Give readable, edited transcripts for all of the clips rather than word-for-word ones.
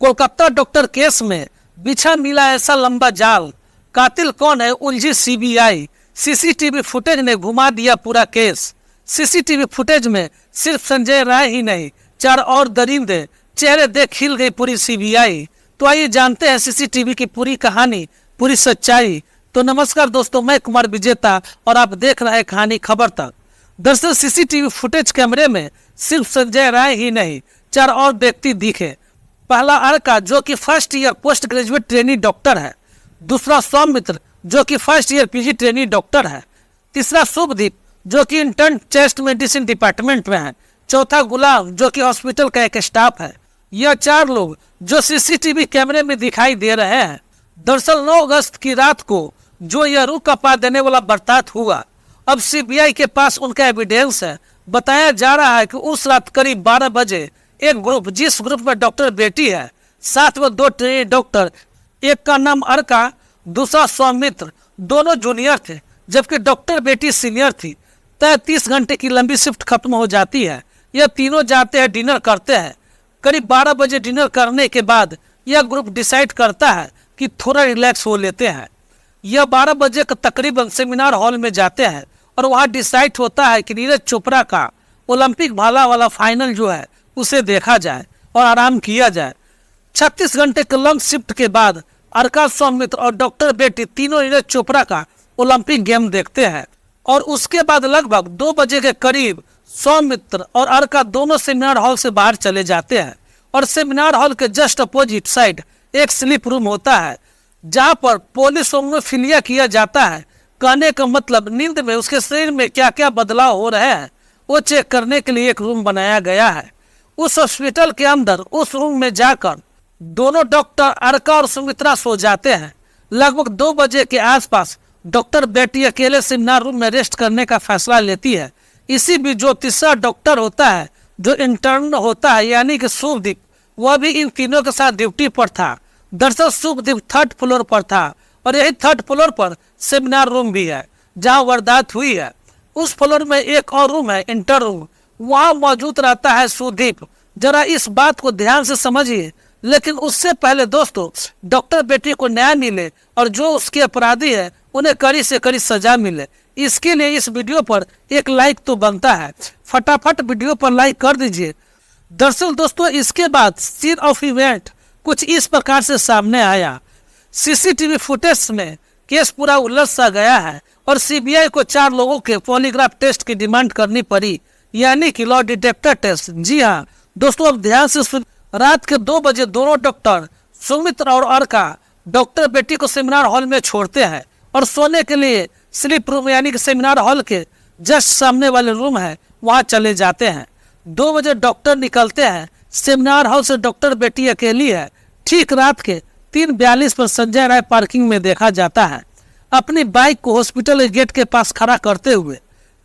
Kolkata doctor case में बिछा मिला ऐसा लंबा जाल, कातिल कौन है उलझी सीबीआई। सीसीटीवी फुटेज ने घुमा दिया पूरा केस। सीसीटीवी फुटेज में सिर्फ संजय राय ही नहीं, 4 और दरिंदे चेहरे देख हिल गई पूरी सीबीआई। तो आइए जानते हैं सीसीटीवी की पूरी कहानी, पूरी सच्चाई। तो नमस्कार दोस्तों, मैं कुमार विजेता और आप देख रहे हैं कहानी खबर तक। दरअसल सीसीटीवी फुटेज कैमरे में सिर्फ संजय राय ही नहीं, 4 और व्यक्ति दिखे। पहला अर्का जो कि first year post graduate trainee doctor है, दूसरा सौमित्र जो कि first year PG trainee doctor है, तीसरा शुभदीप जो कि इंटर्न चेस्ट मेडिसिन डिपार्टमेंट में है, चौथा गुलाम जो कि हॉस्पिटल का एक स्टाफ है। यह 4 लोग जो सीसीटीवी कैमरे में दिखाई दे रहे हैं। दरअसल 9 अगस्त की रात को जो यह रूह कपा देने वाला बर्ताव हुआ, अब सीबीआई के पास उनका एविडेंस है। बताया जा रहा है कि उस रात करीब 12 बजे एक ग्रुप, जिस ग्रुप में डॉक्टर बेटी है, साथ में 2 ट्रेनी डॉक्टर, एक का नाम अर्का, दूसरा सौमित्र, दोनों जूनियर थे जबकि डॉक्टर बेटी सीनियर थी। तय 30 घंटे की लंबी शिफ्ट खत्म हो जाती है। यह तीनों जाते हैं, डिनर करते हैं। करीब 12 बजे डिनर करने के बाद यह ग्रुप डिसाइड करता है कि थोड़ा रिलैक्स हो लेते हैं। यह 12 बजे का तकरीबन सेमिनार हॉल में जाते हैं और वहाँ डिसाइड होता है कि नीरज चोपड़ा का ओलंपिक भाला वाला फाइनल जो है उसे देखा जाए और आराम किया जाए। 36 घंटे के लंग शिफ्ट के बाद अर्का, सौमित्र और डॉक्टर बेटी तीनों नीरज चोपड़ा का ओलंपिक गेम देखते हैं और उसके बाद लगभग 2 बजे के करीब सौमित्र और अर्का दोनों सेमिनार हॉल से बाहर चले जाते हैं और सेमिनार हॉल के जस्ट अपोजिट साइड एक स्लीप रूम होता है जहां पर पुलिस में फिलिया किया जाता है। कहने का मतलब नींद में उसके शरीर में क्या क्या बदलाव हो रहे हैं वो चेक करने के लिए एक रूम बनाया गया है। उस हॉस्पिटल के अंदर उस रूम में जाकर दोनों डॉक्टर अर्का और सुमित्रा सो जाते हैं। लगभग 2 बजे के आसपास डॉक्टर बेटी अकेले सेमिनार रूम में रेस्ट करने का फैसला लेती है। इसी बीच जो तीसरा डॉक्टर होता है, जो इंटर्न होता है, यानी कि शुभदीप, वह भी इन तीनों के साथ ड्यूटी पर था। दरअसल शुभदीप 3rd फ्लोर पर था और यही 3rd फ्लोर पर सेमिनार रूम भी है जहां वारदात हुई है। उस फ्लोर में एक और रूम है, इंटर रूम, वहां मौजूद रहता है शुभदीप। जरा इस बात को ध्यान से समझिए। लेकिन उससे पहले दोस्तों, डॉक्टर बेटी को न्याय मिले और जो उसके अपराधी है उन्हें कड़ी से कड़ी सजा मिले, इसके लिए इस वीडियो पर एक लाइक तो बनता है। फटाफट वीडियो पर लाइक कर दीजिए। दरअसल दोस्तों, इसके बाद सीन ऑफ इवेंट कुछ इस प्रकार से सामने आया। सीसीटीवी फुटेज में केस पूरा उलझ सा गया है और सीबीआई को 4 लोगों के पॉलीग्राफ टेस्ट की डिमांड करनी पड़ी, यानी कि लॉ डिटेक्टर टेस्ट। जी हाँ दोस्तों, अब ध्यान से सुन। रात के 2 बजे दोनों डॉक्टर सुमित्र और अर्का डॉक्टर बेटी को सेमिनार हॉल में छोड़ते हैं और सोने के लिए स्लीप रूम, यानी कि सेमिनार हॉल के जस्ट सामने वाले रूम है, वहां चले जाते हैं। 2 बजे डॉक्टर निकलते हैं। सेमिनार हॉल से डॉक्टर बेटी अकेली है। ठीक रात के 3:42 पर संजय राय पार्किंग में देखा जाता है, अपनी बाइक को हॉस्पिटल के गेट के पास खड़ा करते हुए।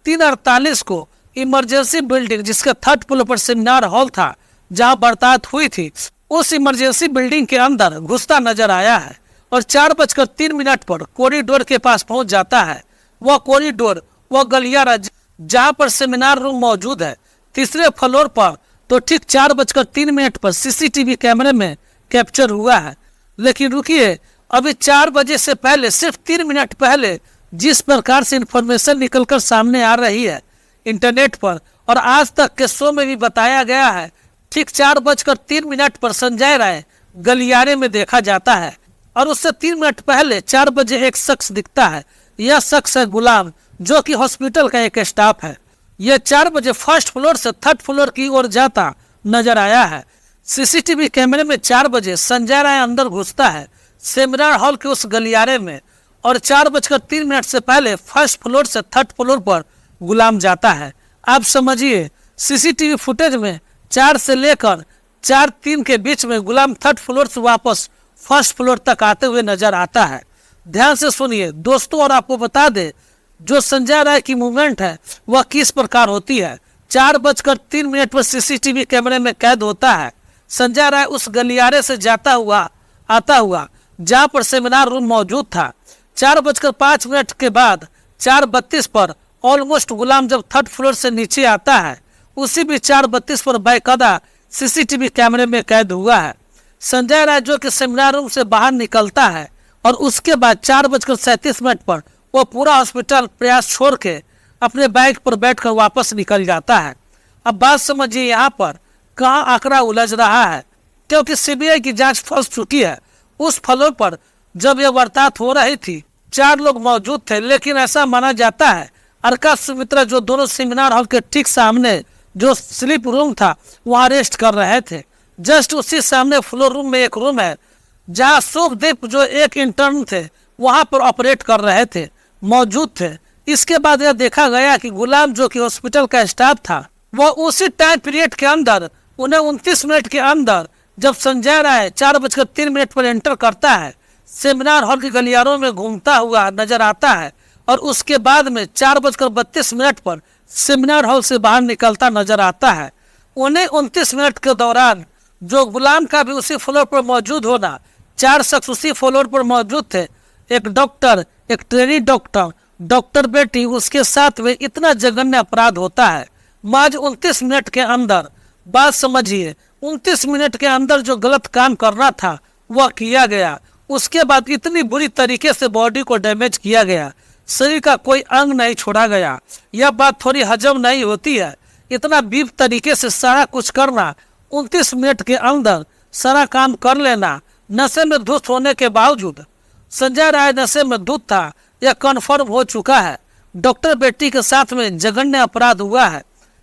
3:48 को इमरजेंसी बिल्डिंग, जिसका 3rd फ्लोर पर सेमिनार हॉल था जहां बरसात हुई थी, उस इमरजेंसी बिल्डिंग के अंदर घुसता नजर आया है और 4:03 पर कॉरिडोर के पास पहुंच जाता है। वह कॉरिडोर, वह गलियारा जहां पर सेमिनार रूम मौजूद है, 3रे फ्लोर पर तो ठीक 4:03 पर सीसीटीवी कैमरे में कैप्चर हुआ है। लेकिन रुकिए, अभी 4 बजे से पहले, सिर्फ 3 मिनट पहले जिस प्रकार से इंफॉर्मेशन निकलकर सामने आ रही है इंटरनेट पर और आज तक के शो में भी बताया गया है, ठीक 4:03 पर संजय राय गलियारे में देखा जाता है और उससे 3 मिनट पहले 4 बजे एक शख्स दिखता है। यह शख्स है गुलाम, जो कि हॉस्पिटल का एक स्टाफ है। यह 4 बजे 1st फ्लोर से 3rd फ्लोर की ओर जाता नजर आया है। सीसीटीवी कैमरे में 4 बजे संजय राय अंदर घुसता है सेमिनार हॉल के उस गलियारे में और 4:03 से पहले 1st फ्लोर से 3rd फ्लोर पर गुलाम जाता है। आप समझिए, सीसीटीवी फुटेज में 4 से लेकर 4:03 के बीच में गुलाम 3rd फ्लोर से वापस 1st फ्लोर तक आते हुए नजर आता है। ध्यान से सुनिए दोस्तों, और आपको बता दे जो संजय राय की मूवमेंट है वह किस प्रकार होती है। 4:03 पर सीसीटीवी कैमरे में कैद होता है संजय राय उस गलियारे से जाता हुआ आता हुआ जहां पर सेमिनार रूम मौजूद था। 4:05 के बाद 4:32 पर ऑलमोस्ट गुलाम जब 3rd फ्लोर से नीचे आता है, उसी भी 4:32 पर बाकायदा सीसीटीवी कैमरे में कैद हुआ है। संजय राय जो कि सेमिनार रूम से बाहर निकलता है और उसके बाद 4:37 पर वो पूरा हॉस्पिटल प्रयास छोड़ के अपने बाइक पर बैठकर वापस निकल जाता है। अब बात समझिए यहाँ पर कहाँ आंकड़ा उलझ रहा है, क्योंकि सीबीआई की जांच फंस चुकी है। उस फ्लोर पर जब यह वारदात हो रही थी 4 लोग मौजूद थे, लेकिन ऐसा माना जाता है अर्का सुमित्रा जो दोनों सेमिनार हॉल के ठीक सामने जो स्लीप रूम था वहाँ रेस्ट कर रहे थे। जस्ट उसी सामने फ्लोर रूम में एक रूम है जहाँ शुभदीप जो एक इंटर्न थे वहाँ पर ऑपरेट कर रहे थे मौजूद थे। इसके बाद यह देखा गया कि गुलाम जो कि हॉस्पिटल का स्टाफ था वह उसी टाइम पीरियड के अंदर उन्हें 29 मिनट के अंदर जब संजय राय 4:03 पर एंटर करता है सेमिनार हॉल के गलियारों में घूमता हुआ नजर आता है और उसके बाद में 4:32 पर सेमिनार हॉल से बाहर निकलता नजर आता है। उन्हें 29 मिनट के दौरान जो गुलाम का भी उसी फ्लोर पर मौजूद होना, 4 शख्स उसी फ्लोर पर मौजूद थे, एक डॉक्टर, एक ट्रेनी डॉक्टर, डॉक्टर बेटी, उसके साथ में इतना जघन्य अपराध होता है। माज 29 मिनट के अंदर, बात समझिए, 29 मिनट के अंदर जो गलत काम करना था वह किया गया। उसके बाद इतनी बुरी तरीके से बॉडी को डैमेज किया गया, शरीर का कोई अंग नहीं छोड़ा गया। यह बात थोड़ी हजम नहीं होती है। इतना बीफ तरीके से सारा कुछ करना, 29 मिनट के अंदर सारा काम कर लेना, नशे में धुत होने के बावजूद। संजय राय नशे में धुत था, यह कन्फर्म हो चुका है। डॉक्टर बेटी के साथ में जघन्य अपराध हुआ है,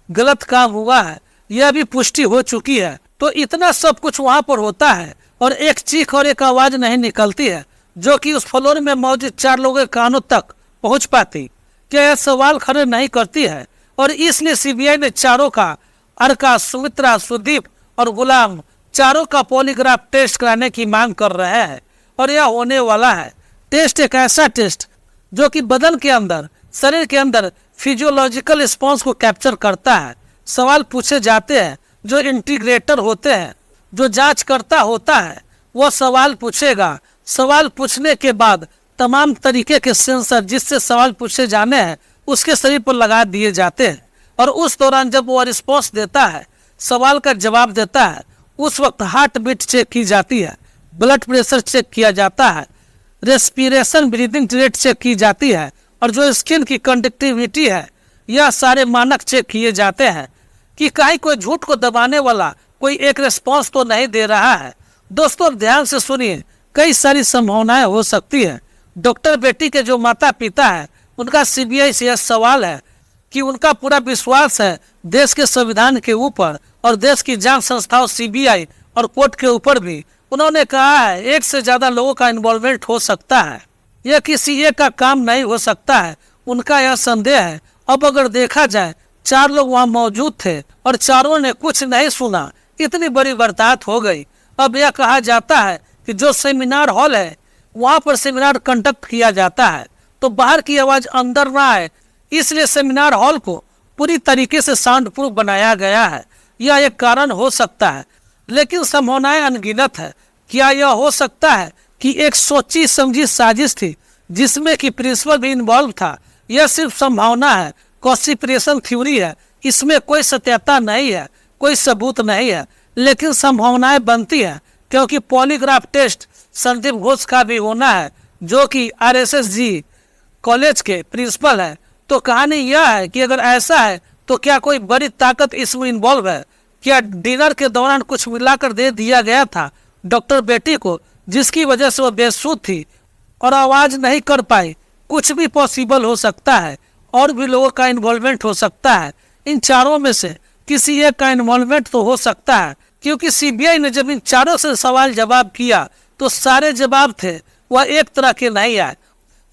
गलत काम हुआ है, यह भी पुष्टि हो चुकी है। तो इतना सब कुछ वहाँ पर होता है और एक चीख और एक आवाज नहीं निकलती है जो कि उस फ्लोर में मौजूद 4 लोगों के कानों तक पहुँच पाती। क्या यह सवाल खड़े नहीं करती है? और इसलिए सीबीआई ने चारों का, अर्का, सुमित्रा, सुदीप और गुलाम, चारों का पॉलीग्राफ टेस्ट कराने की मांग कर रहे हैं और यह होने वाला है। टेस्ट एक ऐसा टेस्ट जो कि बदन के अंदर, शरीर के अंदर फिजियोलॉजिकल रिस्पॉन्स को कैप्चर करता है। सवाल पूछे जाते हैं, जो इंटीग्रेटर होते हैं, जो जांच करता होता है, वह सवाल पूछेगा। सवाल पूछने के बाद तमाम तरीके के सेंसर जिससे सवाल पूछे जाने हैं उसके शरीर पर लगा दिए जाते हैं और उस दौरान जब वह रिस्पॉन्स देता है, सवाल का जवाब देता है, उस वक्त हार्ट बीट चेक की जाती है, ब्लड प्रेशर चेक किया जाता है, रेस्पिरेशन ब्रीदिंग रेट चेक की जाती है और जो स्किन की कंडक्टिविटी है, यह सारे मानक चेक किए जाते हैं कि कहीं कोई झूठ को दबाने वाला कोई एक रिस्पॉन्स तो नहीं दे रहा है। दोस्तों ध्यान से सुनिए, कई सारी संभावनाएं हो सकती है। डॉक्टर बेटी के जो माता पिता है उनका सीबीआई से यह सवाल है कि उनका पूरा विश्वास है देश के संविधान के ऊपर और देश की जांच संस्थाओं सीबीआई और कोर्ट के ऊपर भी। उन्होंने कहा है एक से ज़्यादा लोगों का इन्वॉल्वमेंट हो सकता है, यह किसी एक का काम नहीं हो सकता है, उनका यह संदेह है। अब अगर देखा जाए 4 लोग वहाँ मौजूद थे और चारों ने कुछ नहीं सुना, इतनी बड़ी वारदात हो गई। अब यह कहा जाता है कि जो सेमिनार हॉल है वहाँ पर सेमिनार कंडक्ट किया जाता है तो बाहर की आवाज़ अंदर ना आए, इसलिए सेमिनार हॉल को पूरी तरीके से साउंड प्रूफ बनाया गया है। यह एक कारण हो सकता है, लेकिन संभावनाएं अनगिनत है। क्या यह हो सकता है कि एक सोची समझी साजिश थी जिसमें कि प्रिंसिपल भी इन्वॉल्व था? यह सिर्फ संभावना है, कॉन्स्पिरेशन थ्योरी है, इसमें कोई सत्यता नहीं है, कोई सबूत नहीं है, लेकिन संभावनाएं बनती है क्योंकि पॉलीग्राफ टेस्ट संदीप घोष का भी होना है जो कि RSSG कॉलेज के प्रिंसिपल है। तो कहानी यह है कि अगर ऐसा है तो क्या कोई बड़ी ताकत इसमें इन्वॉल्व है? क्या डिनर के दौरान कुछ मिलाकर दे दिया गया था डॉक्टर बेटी को जिसकी वजह से वो बेसुध थी और आवाज़ नहीं कर पाई? कुछ भी पॉसिबल हो सकता है और भी लोगों का इन्वॉल्वमेंट हो सकता है। इन चारों में से किसी एक का इन्वॉल्वमेंट तो हो सकता है क्योंकि सीबीआई ने जब इन चारों से सवाल जवाब किया तो सारे जवाब थे वह एक तरह के नहीं आए,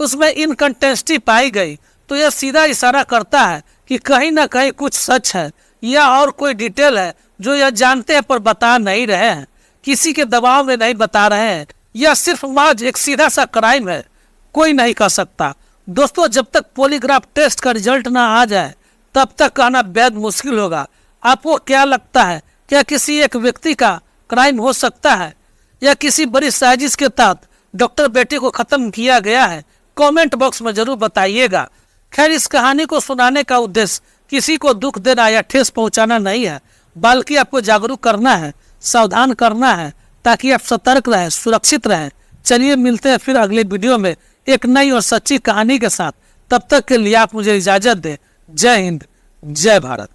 उसमें इनकंटेंसिटी पाई गई। तो यह सीधा इशारा करता है कि कहीं ना कहीं कुछ सच है या और कोई डिटेल है जो यह जानते हैं पर बता नहीं रहे हैं, किसी के दबाव में नहीं बता रहे हैं। यह सिर्फ महज एक सीधा सा क्राइम है, कोई नहीं कर सकता। दोस्तों जब तक पॉलीग्राफ टेस्ट का रिजल्ट ना आ जाए तब तक कहना बेहद मुश्किल होगा। आपको क्या लगता है, क्या किसी एक व्यक्ति का क्राइम हो सकता है या किसी बड़ी साजिश के तहत डॉक्टर बेटी को ख़त्म किया गया है? कमेंट बॉक्स में ज़रूर बताइएगा। खैर इस कहानी को सुनाने का उद्देश्य किसी को दुख देना या ठेस पहुंचाना नहीं है, बल्कि आपको जागरूक करना है, सावधान करना है ताकि आप सतर्क रहें, सुरक्षित रहें। चलिए मिलते हैं फिर अगले वीडियो में एक नई और सच्ची कहानी के साथ। तब तक के लिए आप मुझे इजाज़त दें। जय हिंद, जय भारत।